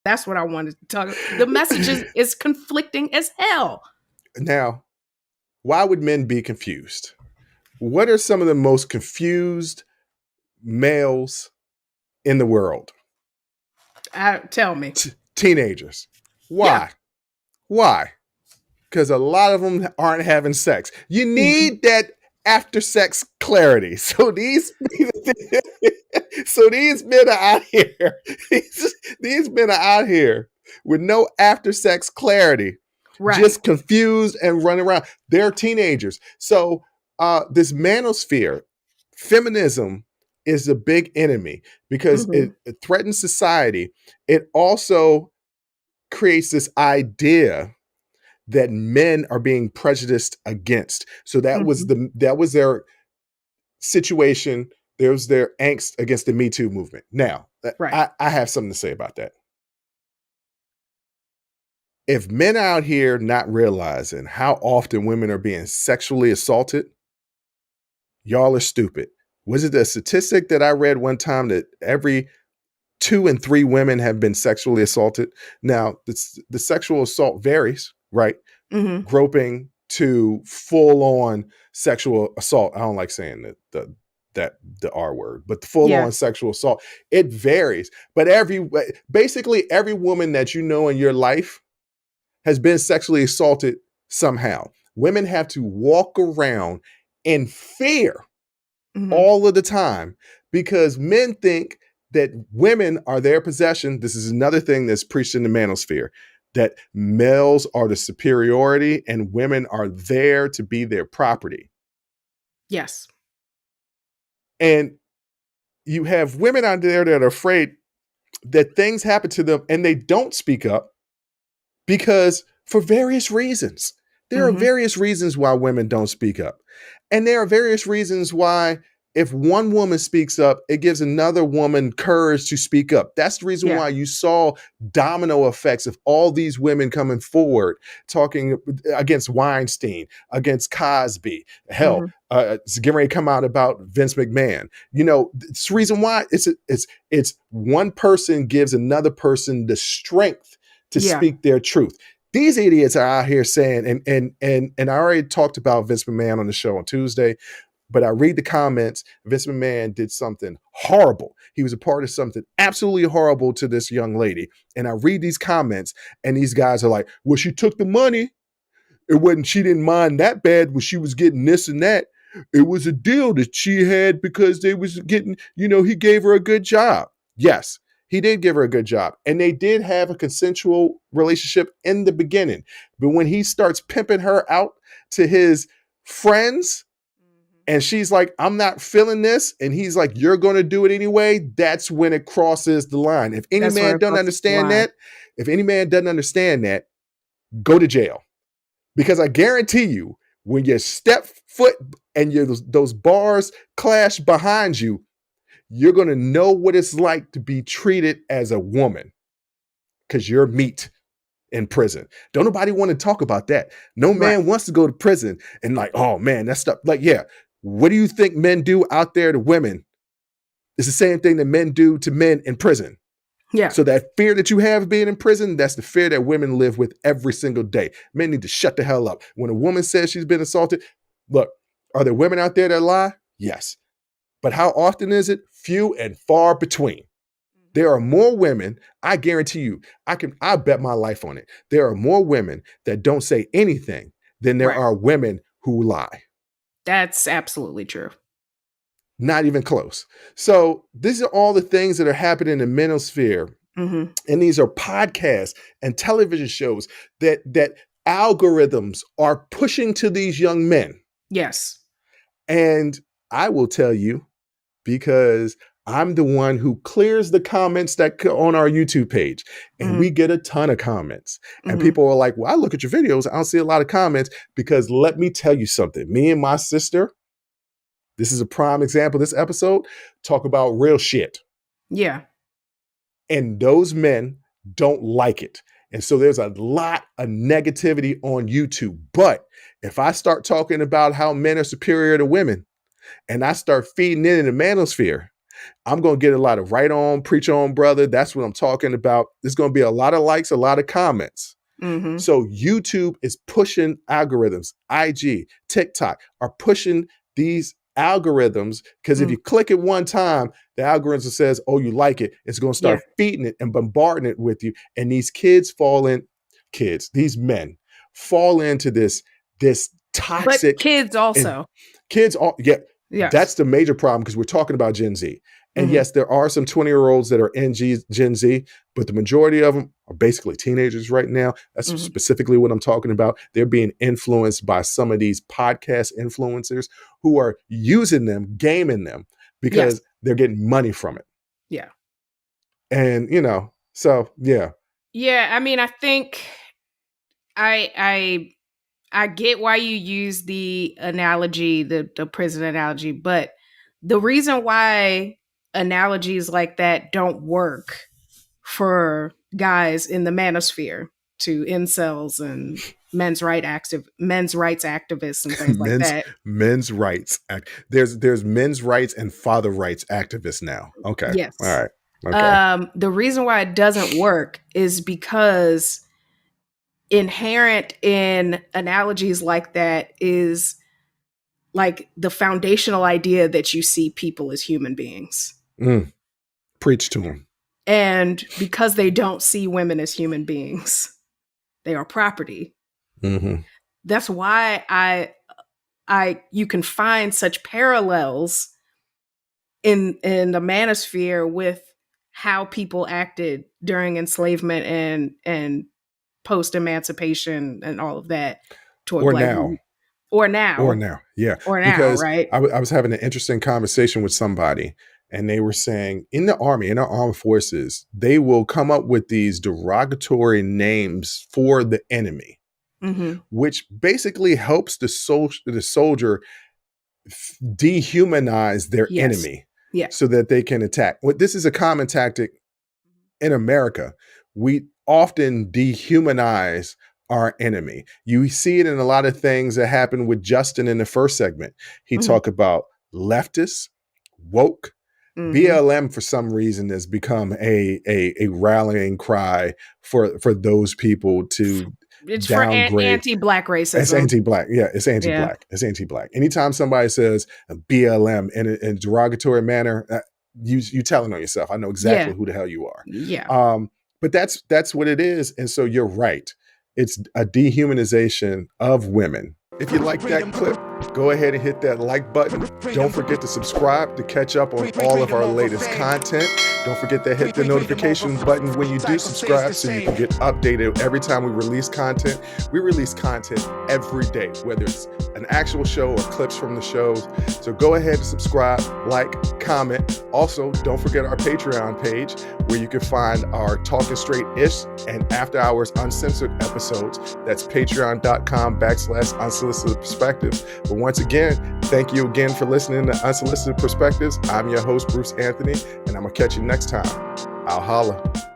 That's what I wanted to talk about. The message is conflicting as hell. Now, why would men be confused? What are some of the most confused males in the world? Tell me. Teenagers. Why? Yeah. Why? Because a lot of them aren't having sex. You need that after sex clarity. So these men are out here. These men are out here with no after sex clarity. Right. Just confused and running around. They're teenagers. So this manosphere, feminism is a big enemy because it threatens society. It also creates this idea that men are being prejudiced against. So that was their situation. There was their angst against the Me Too movement. Now, I have something to say about that. If men are out here not realizing how often women are being sexually assaulted, y'all are stupid. Was it a statistic that I read one time that every 2 and 3 women have been sexually assaulted? Now, the sexual assault varies, right? Groping to full-on sexual assault. I don't like saying the R word, but the full-on sexual assault, it varies. But basically every woman that you know in your life has been sexually assaulted somehow. Women have to walk around in fear all of the time because men think that women are their possession. This is another thing that's preached in the manosphere, that males are the superiority and women are there to be their property. Yes. And you have women out there that are afraid that things happen to them and they don't speak up because for various reasons. There are various reasons why women don't speak up. And there are various reasons why if one woman speaks up, it gives another woman courage to speak up. That's the reason why you saw domino effects of all these women coming forward, talking against Weinstein, against Cosby. Hell, it's getting ready to come out about Vince McMahon. You know, it's the reason why it's one person gives another person the strength to speak their truth. These idiots are out here saying, and I already talked about Vince McMahon on the show on Tuesday, but I read the comments. Vince McMahon did something horrible. He was a part of something absolutely horrible to this young lady. And I read these comments and these guys are like, well, she took the money. She didn't mind that bad when she was getting this and that. It was a deal that she had because they was getting, he gave her a good job. Yes, he did give her a good job. And they did have a consensual relationship in the beginning. But when he starts pimping her out to his friends, and she's like, I'm not feeling this. And he's like, you're going to do it anyway. That's when it crosses the line. If any man doesn't understand that, go to jail. Because I guarantee you, when you step foot and those bars clash behind you, you're going to know what it's like to be treated as a woman because you're meat in prison. Don't nobody want to talk about that. No man wants to go to prison and like, oh man, that stuff. Like, yeah. What do you think men do out there to women? It's the same thing that men do to men in prison. Yeah. So that fear that you have being in prison, that's the fear that women live with every single day. Men need to shut the hell up. When a woman says she's been assaulted, look, are there women out there that lie? Yes. But how often is it? Few and far between. There are more women, I guarantee you, I bet my life on it. There are more women that don't say anything than there are women who lie. That's absolutely true. Not even close. So these are all the things that are happening in the manosphere. And these are podcasts and television shows that algorithms are pushing to these young men. Yes. And I will tell you, because I'm the one who clears the comments that on our YouTube page, and we get a ton of comments. And people are like, well, I look at your videos, I don't see a lot of comments, because let me tell you something. Me and my sister, this is a prime example of this episode, talk about real shit. Yeah. And those men don't like it. And so there's a lot of negativity on YouTube. But if I start talking about how men are superior to women, and I start feeding it in the manosphere, I'm going to get a lot of right on, preach on, brother. That's what I'm talking about. There's going to be a lot of likes, a lot of comments. Mm-hmm. So YouTube is pushing algorithms. IG, TikTok are pushing these algorithms because if you click it one time, the algorithm says, oh, you like it. It's going to start feeding it and bombarding it with you. And these these men fall into this toxic. But kids also. Yes. That's the major problem because we're talking about Gen Z. And yes, there are some 20-year-olds that are in Gen Z, but the majority of them are basically teenagers right now. That's specifically what I'm talking about. They're being influenced by some of these podcast influencers who are using them, gaming them, because they're getting money from it. Yeah. And, so, yeah. Yeah, I mean, I think I get why you use the analogy, the prison analogy, but the reason why analogies like that don't work for guys in the manosphere, to incels and men's rights activists and things like that. Men's rights. There's men's rights and father rights activists now. Okay. Yes. All right. Okay. The reason why it doesn't work is because inherent in analogies like that is like the foundational idea that you see people as human beings. Preach to them. And because they don't see women as human beings, they are property. That's why you can find such parallels in the manosphere with how people acted during enslavement and post-emancipation and all of that toward or black now. women. Or now. Yeah. Or now, because right? I was having an interesting conversation with somebody, and they were saying in the army, in our armed forces, they will come up with these derogatory names for the enemy, which basically helps the soldier dehumanize their enemy so that they can attack. This is a common tactic in America. We often dehumanize our enemy. You see it in a lot of things that happened with Justin in the first segment. He talked about leftists, woke. BLM for some reason has become a rallying cry for those people to downgrade. For anti-black racism. It's anti-black. Yeah, it's anti-black. It's anti-black. Anytime somebody says BLM in a derogatory manner, you telling on yourself. I know exactly who the hell you are. Yeah. But that's what it is. And so you're right. It's a dehumanization of women. If you like that clip, go ahead and hit that like button. Don't forget to subscribe to catch up on all of our latest content. Don't forget to hit the notification button when you do subscribe so you can get updated every time we release content. We release content every day, whether it's an actual show or clips from the shows. So go ahead and subscribe, like, comment. Also, don't forget our Patreon page where you can find our Talking Straight-ish and After Hours Uncensored episodes. That's patreon.com/unsolicited perspectives. But once again, thank you again for listening to Unsolicited Perspectives. I'm your host, Bruce Anthony, and I'm going to catch you next time. I'll holla.